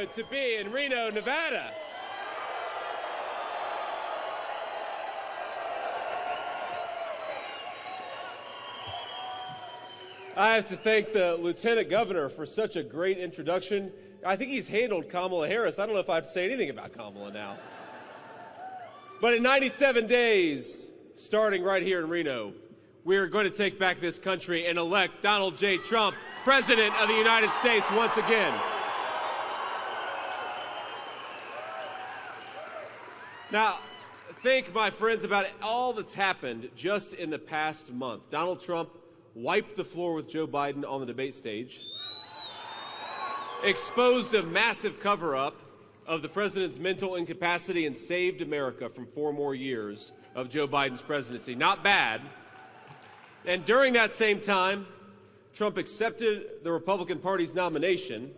good to be in Reno, Nevada. I have to thank the Lieutenant Governor for such a great introduction. I think he's handled Kamala Harris. I don't know if I have to say anything about Kamala now. But in 97 days, starting right here in Reno, we're going to take back this country and elect Donald J. Trump, President of the United States, once again. Now, think, my friends, about all that's happened just in the past month. Donald Trump wiped the floor with Joe Biden on the debate stage, exposed a massive cover-up of the president's mental incapacity, and saved America from 4 more years of Joe Biden's presidency. Not bad. And during that same time, Trump accepted the Republican Party's nomination,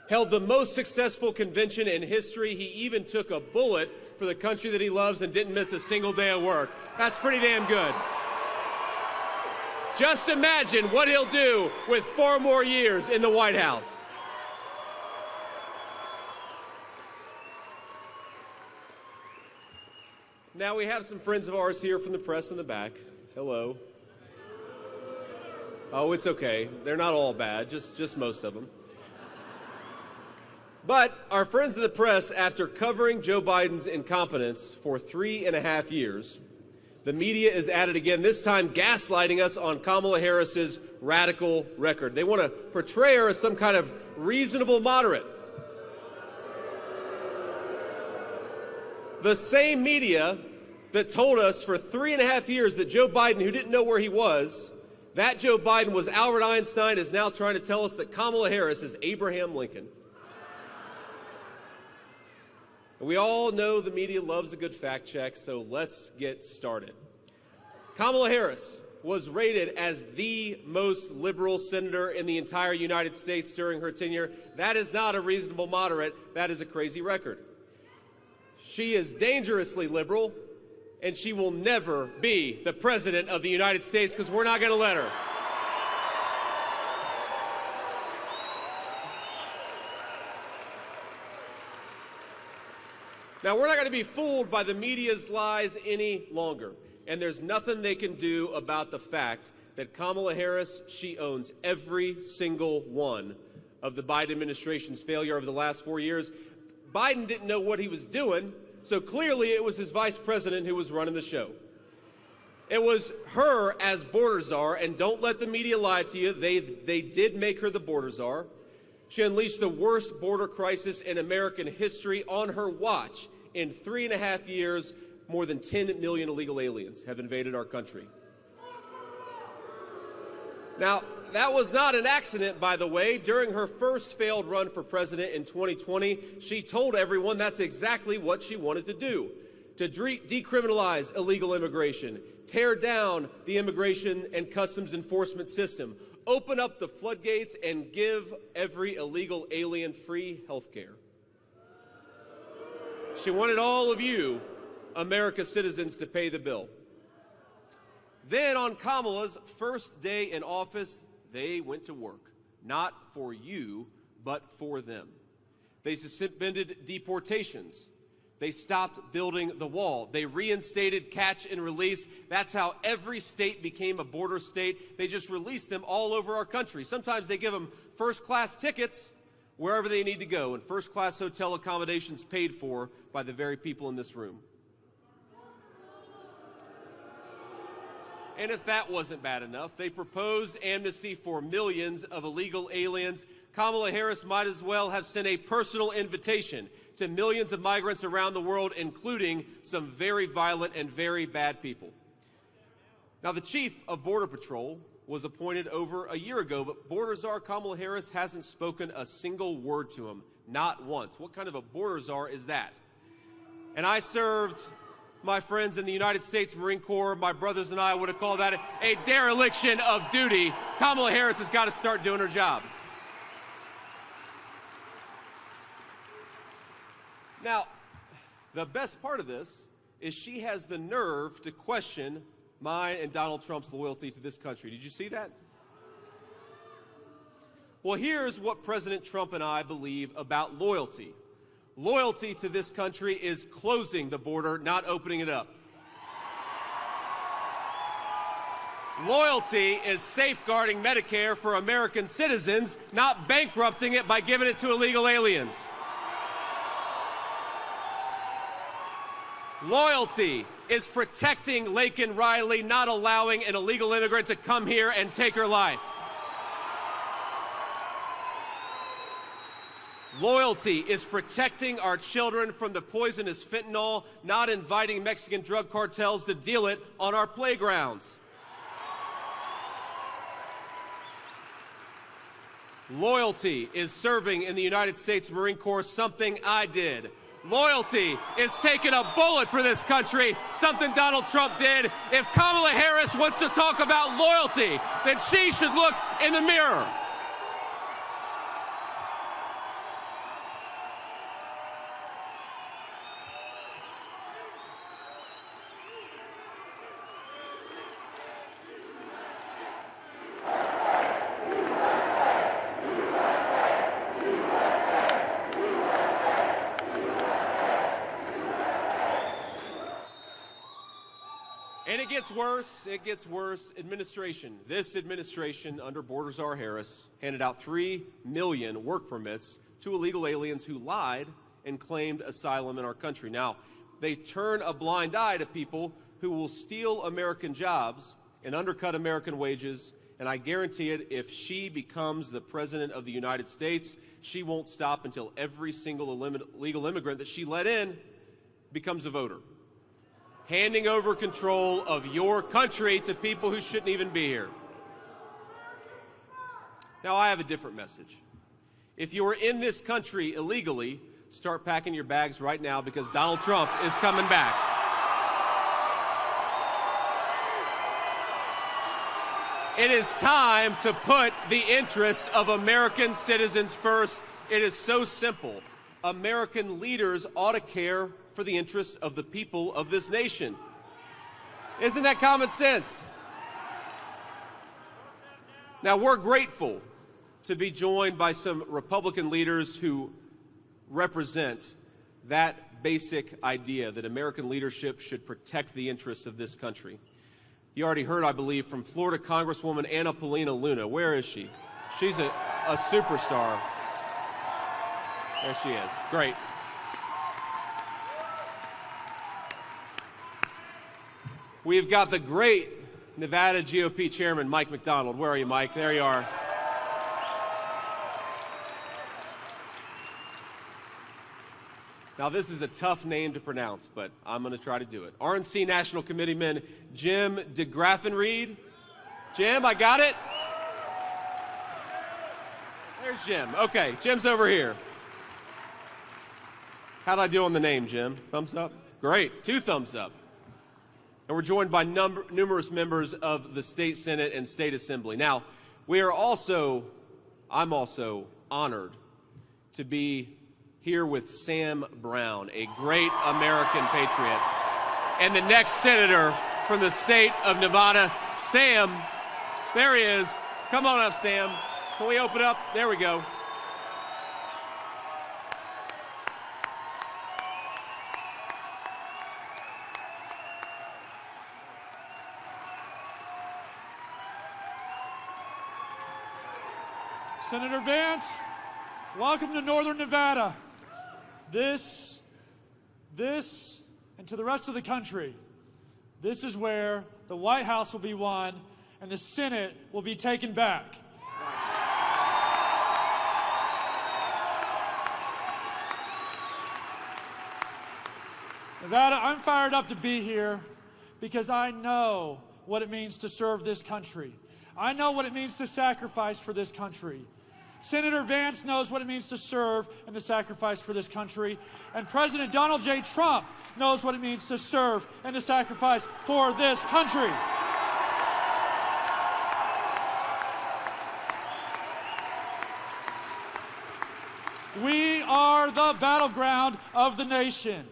held the most successful convention in history. He even took a bullet for the country that he loves and didn't miss a single day of work. That's pretty damn good. Just imagine what he'll do with 4 more years in the White House. Now, we have some friends of ours here from the press in the back. Hello. Oh, it's okay. They're not all bad, just most of them. But our friends of the press, after covering Joe Biden's incompetence for 3.5 years, the media is at it again, this time gaslighting us on Kamala Harris's radical record. They want to portray her as some kind of reasonable moderate. The same media that told us for 3.5 years that Joe Biden, who didn't know where he was, that Joe Biden was Albert Einstein, is now trying to tell us that Kamala Harris is Abraham Lincoln. We all know the media loves a good fact check, so let's get started. Kamala Harris was rated as the most liberal senator in the entire United States during her tenure. That is not a reasonable moderate. That is a crazy record. She is dangerously liberal, and she will never be the President of the United States because we're not going to let her. Now, we're not going to be fooled by the media's lies any longer, and there's nothing they can do about the fact that Kamala Harris, she owns every single one of the Biden administration's failure over the last 4 years. Biden didn't know what he was doing, so clearly it was his vice president who was running the show. It was her as border czar, and don't let the media lie to you, they did make her the border czar. She unleashed the worst border crisis in American history on her watch. In 3.5 years, more than 10 million illegal aliens have invaded our country. Now, that was not an accident, by the way. During her first failed run for president in 2020, she told everyone that's exactly what she wanted to do: to decriminalize illegal immigration, tear down the immigration and customs enforcement system, open up the floodgates, and give every illegal alien free health care. She wanted all of you, America's citizens, to pay the bill. Then on Kamala's first day in office, they went to work. Not for you, but for them. They suspended deportations. They stopped building the wall. They reinstated catch and release. That's how every state became a border state. They just released them all over our country. Sometimes they give them first-class tickets wherever they need to go, and first-class hotel accommodations paid for by the very people in this room. And if that wasn't bad enough, they proposed amnesty for millions of illegal aliens. Kamala Harris might as well have sent a personal invitation to millions of migrants around the world, including some very violent and very bad people. Now, the chief of Border Patrol was appointed over a year ago, but border czar Kamala Harris hasn't spoken a single word to him, not once. What kind of a border czar is that? And I served my friends in the United States Marine Corps. My brothers and I would have called that a dereliction of duty. Kamala Harris has got to start doing her job. Now, the best part of this is she has the nerve to question mine and Donald Trump's loyalty to this country. Did you see that? Well, here's what President Trump and I believe about loyalty. Loyalty to this country is closing the border, not opening it up. Loyalty is safeguarding Medicare for American citizens, not bankrupting it by giving it to illegal aliens. Loyalty is protecting Laken Riley, not allowing an illegal immigrant to come here and take her life. Loyalty is protecting our children from the poisonous fentanyl, not inviting Mexican drug cartels to deal it on our playgrounds. Loyalty is serving in the United States Marine Corps, something I did. Loyalty is taking a bullet for this country, something Donald Trump did. If Kamala Harris wants to talk about loyalty, then she should look in the mirror. And it gets worse, This administration under Border Czar Harris handed out 3 million work permits to illegal aliens who lied and claimed asylum in our country. Now, they turn a blind eye to people who will steal American jobs and undercut American wages, and I guarantee it, if she becomes the President of the United States, she won't stop until every single illegal immigrant that she let in becomes a voter. Handing over control of your country to people who shouldn't even be here. Now, I have a different message. If you are in this country illegally, start packing your bags right now, because Donald Trump is coming back. It is time to put the interests of American citizens first. It is so simple. American leaders ought to care for the interests of the people of this nation. Isn't that common sense? Now, we're grateful to be joined by some Republican leaders who represent that basic idea that American leadership should protect the interests of this country. You already heard, I believe, from Florida Congresswoman Anna Paulina Luna. Where is she? She's a superstar. There she is. Great. We've got the great Nevada GOP chairman, Mike McDonald. Where are you, Mike? There you are. Now, this is a tough name to pronounce, but I'm going to try to do it. RNC National Committeeman Jim DeGraffenreid. Jim, I got it? There's Jim. Okay, Jim's over here. How'd I do on the name, Jim? Thumbs up? Great. 2 thumbs up. And we're joined by numerous members of the State Senate and State Assembly. Now, I'm also honored to be here with Sam Brown, a great American patriot, and the next senator from the state of Nevada. Sam, there he is. Come on up, Sam. Can we open up? There we go. Senator Vance, welcome to Northern Nevada. This, and to the rest of the country, this is where the White House will be won and the Senate will be taken back. Nevada, I'm fired up to be here because I know what it means to serve this country. I know what it means to sacrifice for this country. Senator Vance knows what it means to serve and to sacrifice for this country. And President Donald J. Trump knows what it means to serve and to sacrifice for this country. We are the battleground of the nation.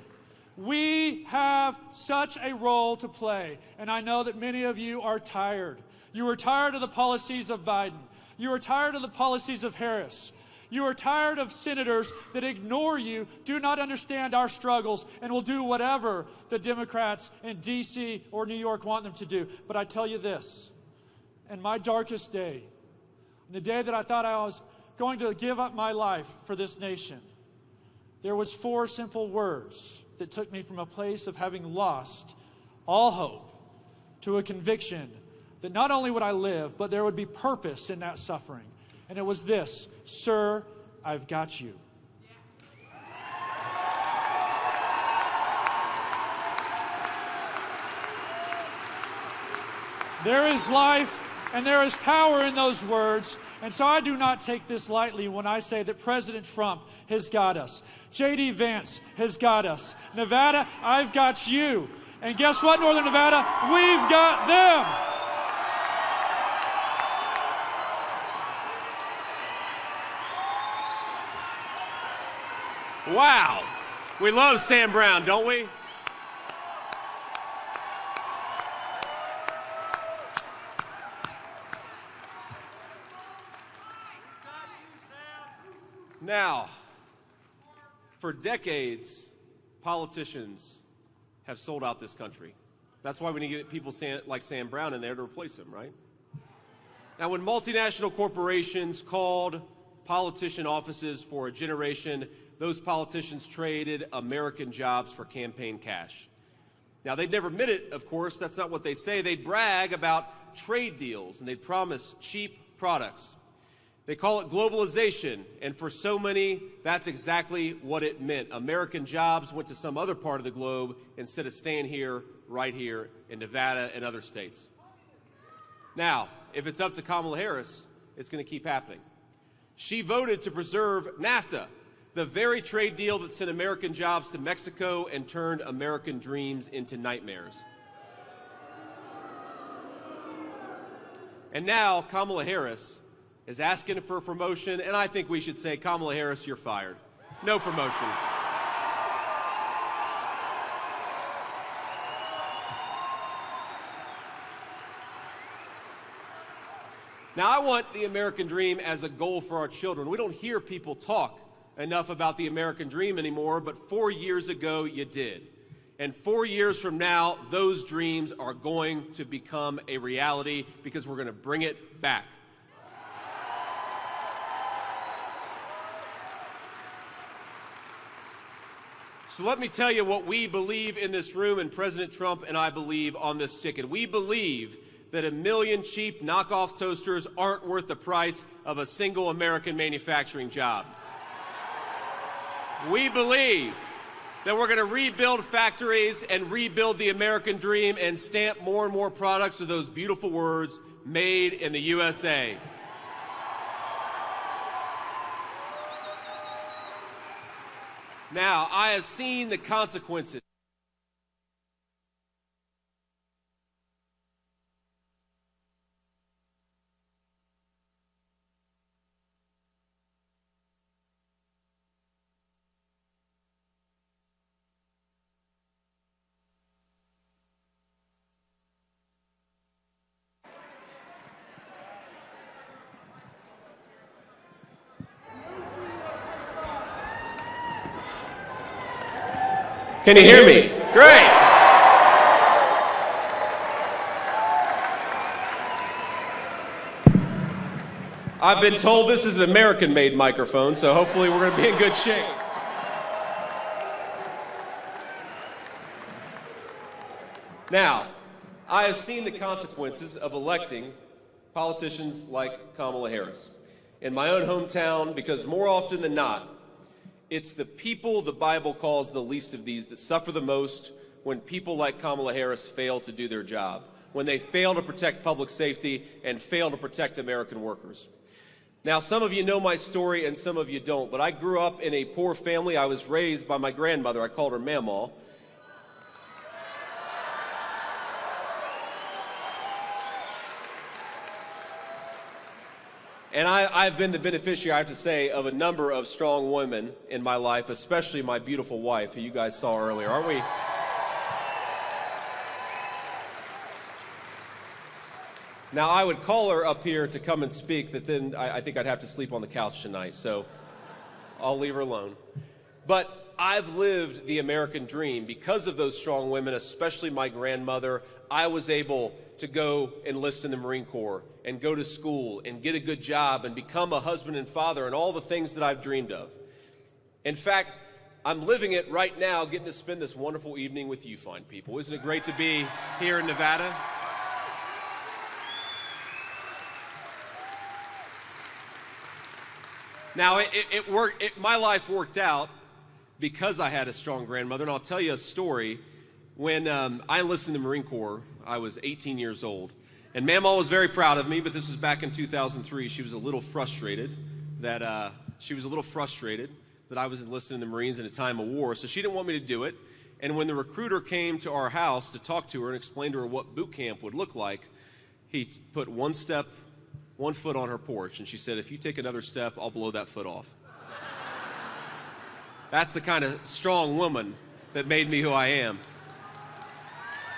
We have such a role to play, and I know that many of you are tired. You are tired of the policies of Biden. You are tired of the policies of Harris. You are tired of senators that ignore you, do not understand our struggles, and will do whatever the Democrats in D.C. or New York want them to do. But I tell you this, in my darkest day, in the day that I thought I was going to give up my life for this nation, there was 4 simple words that took me from a place of having lost all hope to a conviction that not only would I live, but there would be purpose in that suffering. And it was this: sir, I've got you. There is life and there is power in those words. And so I do not take this lightly when I say that President Trump has got us. J.D. Vance has got us. Nevada, I've got you. And guess what, Northern Nevada? We've got them. Wow. We love Sam Brown, don't we? Now, for decades, politicians have sold out this country. That's why we need to get people like Sam Brown in there to replace him, right? Now, when multinational corporations called politician offices for a generation, those politicians traded American jobs for campaign cash. Now, they'd never admit it, of course. That's not what they say. They'd brag about trade deals, and they'd promise cheap products. They call it globalization, and for so many, that's exactly what it meant. American jobs went to some other part of the globe instead of staying here, right here in Nevada and other states. Now, if it's up to Kamala Harris, it's going to keep happening. She voted to preserve NAFTA, the very trade deal that sent American jobs to Mexico and turned American dreams into nightmares. And now Kamala Harris is asking for a promotion, and I think we should say, Kamala Harris, you're fired. No promotion. Now, I want the American dream as a goal for our children. We don't hear people talk enough about the American dream anymore, but 4 years ago you did. And 4 years from now, those dreams are going to become a reality because we're going to bring it back. So let me tell you what we believe in this room, and President Trump and I believe on this ticket. We believe that 1 million cheap knockoff toasters aren't worth the price of a single American manufacturing job. We believe that we're going to rebuild factories and rebuild the American dream and stamp more and more products with those beautiful words, made in the USA. Now, I have seen the consequences. Can you hear me? Great. I've been told this is an American-made microphone, so hopefully we're going to be in good shape. Now, I have seen the consequences of electing politicians like Kamala Harris in my own hometown, because more often than not, it's the people the Bible calls the least of these that suffer the most when people like Kamala Harris fail to do their job, when they fail to protect public safety and fail to protect American workers. Now, some of you know my story and some of you don't, but I grew up in a poor family. I was raised by my grandmother. I called her Mamaw. And I've been the beneficiary, I have to say, of a number of strong women in my life, especially my beautiful wife, who you guys saw earlier, aren't we? Now, I would call her up here to come and speak, that then I think I'd have to sleep on the couch tonight, so I'll leave her alone. But I've lived the American dream. Because of those strong women, especially my grandmother, I was able to go enlist in the Marine Corps and go to school and get a good job and become a husband and father and all the things that I've dreamed of. In fact, I'm living it right now, getting to spend this wonderful evening with you fine people. Isn't it great to be here in Nevada? Now, my life worked out because I had a strong grandmother, and I'll tell you a story. When I enlisted in the Marine Corps, I was 18 years old, and Mamaw was very proud of me, but this was back in 2003. She was a little frustrated that I was enlisted in the Marines in a time of war, so she didn't want me to do it. And when the recruiter came to our house to talk to her and explain to her what boot camp would look like, he put one foot on her porch, and she said, "If you take another step, I'll blow that foot off." That's the kind of strong woman that made me who I am.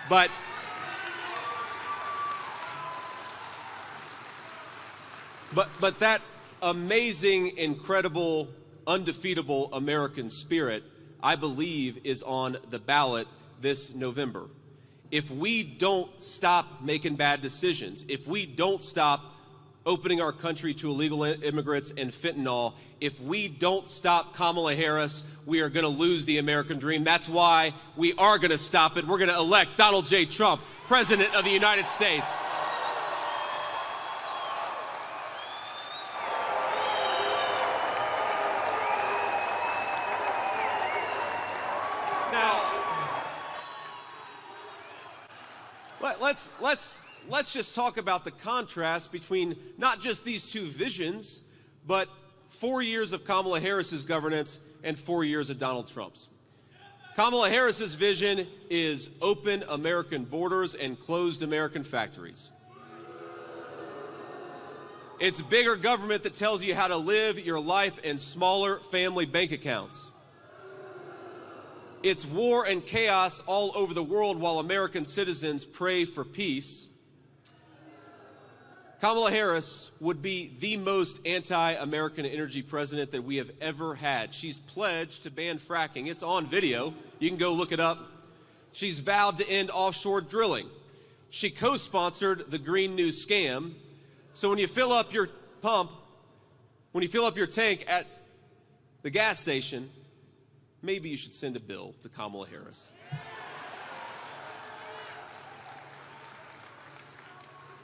But that amazing, incredible, undefeatable American spirit, I believe, is on the ballot this November. If we don't stop making bad decisions, if we don't stop opening our country to illegal immigrants and fentanyl, if we don't stop Kamala Harris, we are going to lose the American dream. That's why we are going to stop it. We're going to elect Donald J. Trump, President of the United States. Now, let's just talk about the contrast between not just these two visions, but 4 years of Kamala Harris's governance and 4 years of Donald Trump's. Kamala Harris's vision is open American borders and closed American factories. It's bigger government that tells you how to live your life and smaller family bank accounts. It's war and chaos all over the world while American citizens pray for peace. Kamala Harris would be the most anti-American energy president that we have ever had. She's pledged to ban fracking. It's on video. You can go look it up. She's vowed to end offshore drilling. She co-sponsored the Green New scam. So when you fill up your tank at the gas station, maybe you should send a bill to Kamala Harris.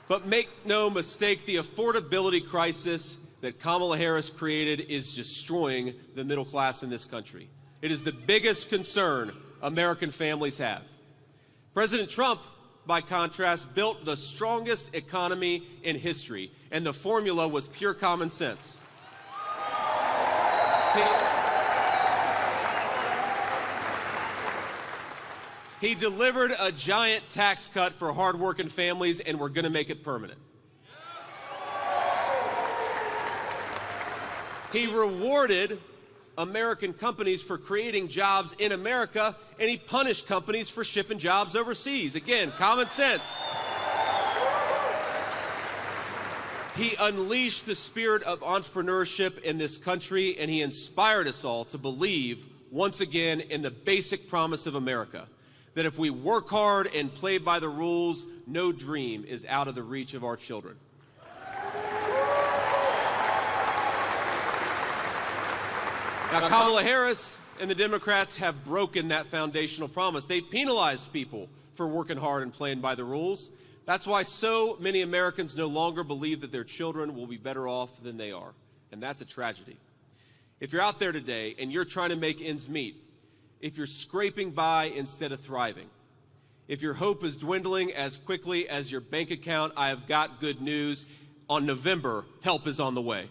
But make no mistake, the affordability crisis that Kamala Harris created is destroying the middle class in this country. It is the biggest concern American families have. President Trump, by contrast, built the strongest economy in history, and the formula was pure common sense. He delivered a giant tax cut for hardworking families, and we're going to make it permanent. He rewarded American companies for creating jobs in America, and he punished companies for shipping jobs overseas. Again, common sense. He unleashed the spirit of entrepreneurship in this country, and he inspired us all to believe, once again, in the basic promise of America, that if we work hard and play by the rules, no dream is out of the reach of our children. Now, Kamala Harris and the Democrats have broken that foundational promise. They penalized people for working hard and playing by the rules. That's why so many Americans no longer believe that their children will be better off than they are. And that's a tragedy. If you're out there today and you're trying to make ends meet, if you're scraping by instead of thriving, if your hope is dwindling as quickly as your bank account, I have got good news. On November, help is on the way.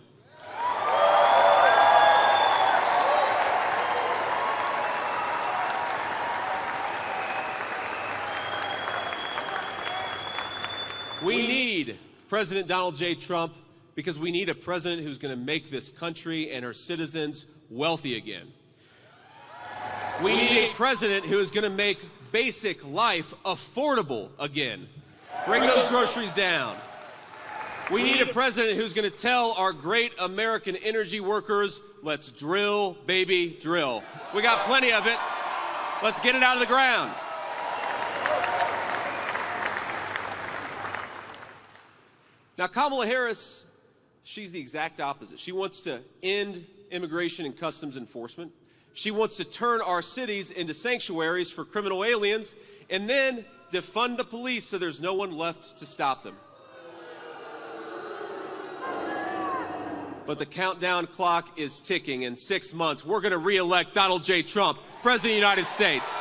We need President Donald J. Trump because we need a president who's going to make this country and her citizens wealthy again. We need a president who is going to make basic life affordable again. Bring those groceries down. We need a president who's going to tell our great American energy workers, let's drill, baby, drill. We got plenty of it. Let's get it out of the ground. Now, Kamala Harris, she's the exact opposite. She wants to end immigration and customs enforcement. She wants to turn our cities into sanctuaries for criminal aliens and then defund the police so there's no one left to stop them. But the countdown clock is ticking. In 6 months, we're going to re-elect Donald J. Trump, President of the United States.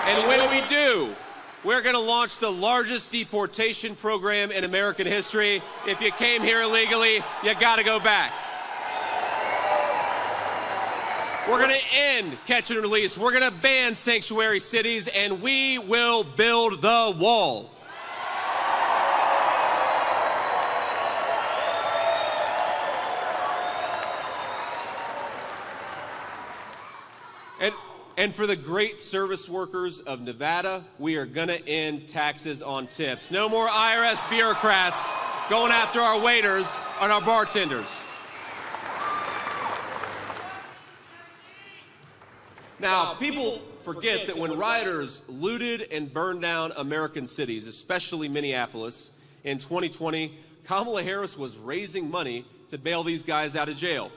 And when we do, we're going to launch the largest deportation program in American history. If you came here illegally, you got to go back. We're going to end catch and release. We're going to ban sanctuary cities, and we will build the wall. And for the great service workers of Nevada, we are going to end taxes on tips. No more IRS bureaucrats going after our waiters and our bartenders. Now, people forget that when rioters looted and burned down American cities, especially Minneapolis, in 2020, Kamala Harris was raising money to bail these guys out of jail.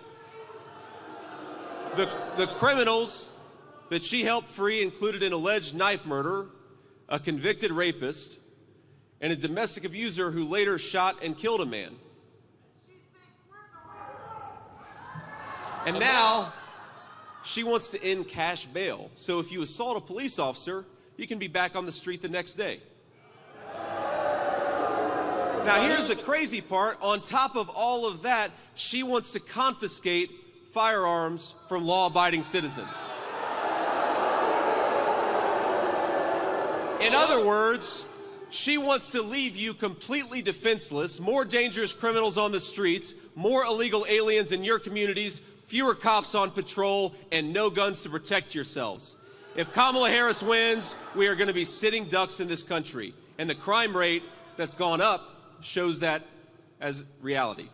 The criminals that she helped free included an alleged knife murderer, a convicted rapist, and a domestic abuser who later shot and killed a man. And now, she wants to end cash bail. So if you assault a police officer, you can be back on the street the next day. Now here's the crazy part. On top of all of that, she wants to confiscate firearms from law-abiding citizens. In other words, she wants to leave you completely defenseless, more dangerous criminals on the streets, more illegal aliens in your communities, fewer cops on patrol, and no guns to protect yourselves. If Kamala Harris wins, we are going to be sitting ducks in this country. And the crime rate that's gone up shows that as reality.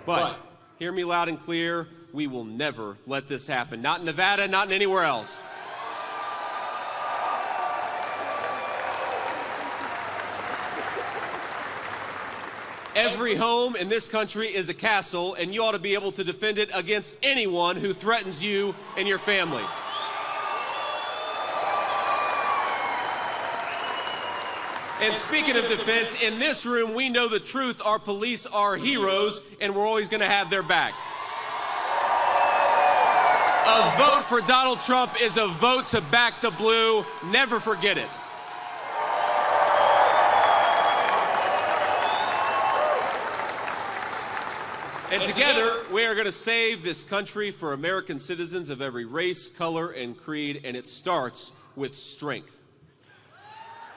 But hear me loud and clear, we will never let this happen. Not in Nevada, not in anywhere else. Every home in this country is a castle, and you ought to be able to defend it against anyone who threatens you and your family. And speaking of defense, in this room, we know the truth. Our police are heroes, and we're always going to have their back. A vote for Donald Trump is a vote to back the blue. Never forget it. And together, we are going to save this country for American citizens of every race, color, and creed, and it starts with strength.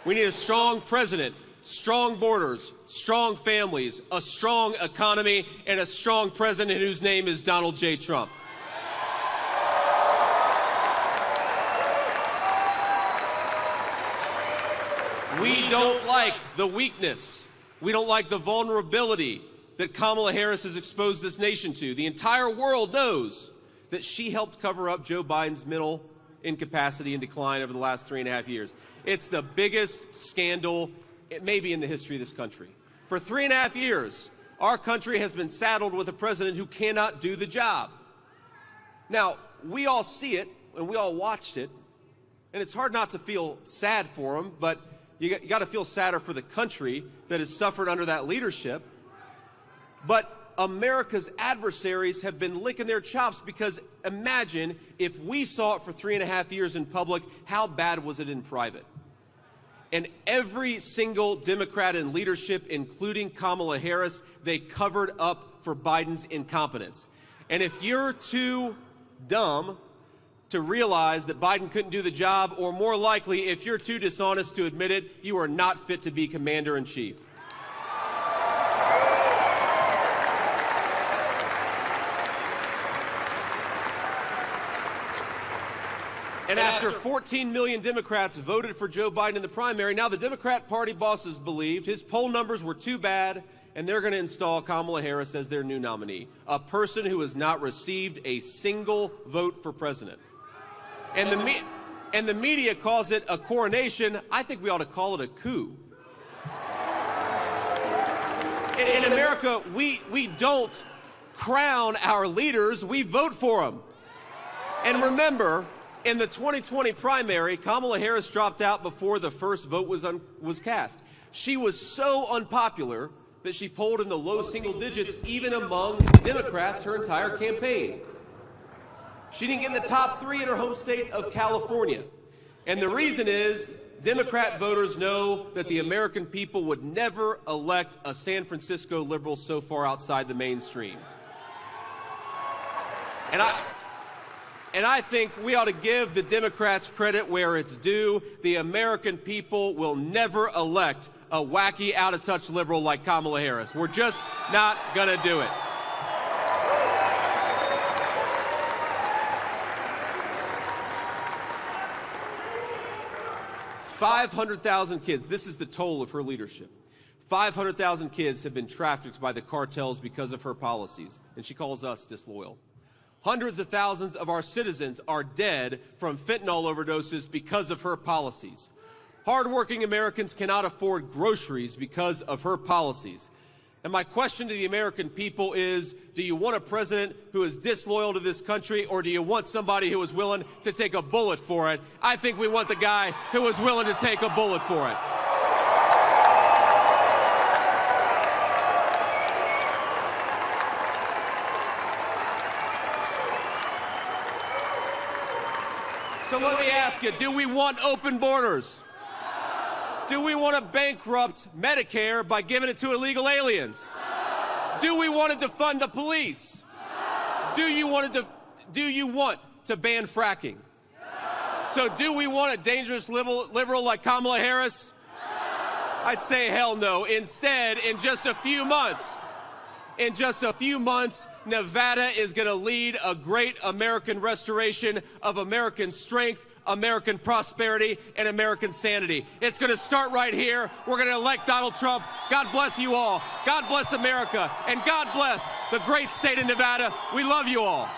We need a strong president, strong borders, strong families, a strong economy, and a strong president whose name is Donald J. Trump. We don't like the weakness. We don't like the vulnerability that Kamala Harris has exposed this nation to. The entire world knows that she helped cover up Joe Biden's mental incapacity and decline over the last 3.5 years. It's the biggest scandal, it may be in the history of this country. For 3.5 years, our country has been saddled with a president who cannot do the job. Now, we all see it, and we all watched it, and it's hard not to feel sad for him, but you got to feel sadder for the country that has suffered under that leadership. But America's adversaries have been licking their chops because imagine if we saw it for 3.5 years in public, how bad was it in private? And every single Democrat in leadership, including Kamala Harris, they covered up for Biden's incompetence. And if you're too dumb to realize that Biden couldn't do the job, or more likely, if you're too dishonest to admit it, you are not fit to be commander-in-chief. And after 14 million Democrats voted for Joe Biden in the primary, now the Democrat Party bosses believed his poll numbers were too bad, and they're going to install Kamala Harris as their new nominee, a person who has not received a single vote for president. And the media calls it a coronation. I think we ought to call it a coup. In America, we don't crown our leaders, we vote for them. And remember, in the 2020 primary, Kamala Harris dropped out before the first vote was cast. She was so unpopular that she polled in the low single digits even among Democrats her entire campaign. She didn't get in the top 3 in her home state of California. And the reason is Democrat voters know that the American people would never elect a San Francisco liberal so far outside the mainstream. And I think we ought to give the Democrats credit where it's due. The American people will never elect a wacky, out-of-touch liberal like Kamala Harris. We're just not going to do it. $500,000 kids, this is the toll of her leadership. 500,000 kids have been trafficked by the cartels because of her policies, and she calls us disloyal. Hundreds of thousands of our citizens are dead from fentanyl overdoses because of her policies. Hardworking Americans cannot afford groceries because of her policies. And my question to the American people is, do you want a president who is disloyal to this country, or do you want somebody who is willing to take a bullet for it? I think we want the guy who is willing to take a bullet for it. So let me ask you, do we want open borders? Do we want to bankrupt Medicare by giving it to illegal aliens? Do we want to defund the police? Do you want to ban fracking? So do we want a dangerous liberal like Kamala Harris? I'd say hell no. Instead, in just a few months, Nevada is going to lead a great American restoration of American strength, American prosperity, and American sanity. It's going to start right here. We're going to elect Donald Trump. God bless you all. God bless America. And God bless the great state of Nevada. We love you all.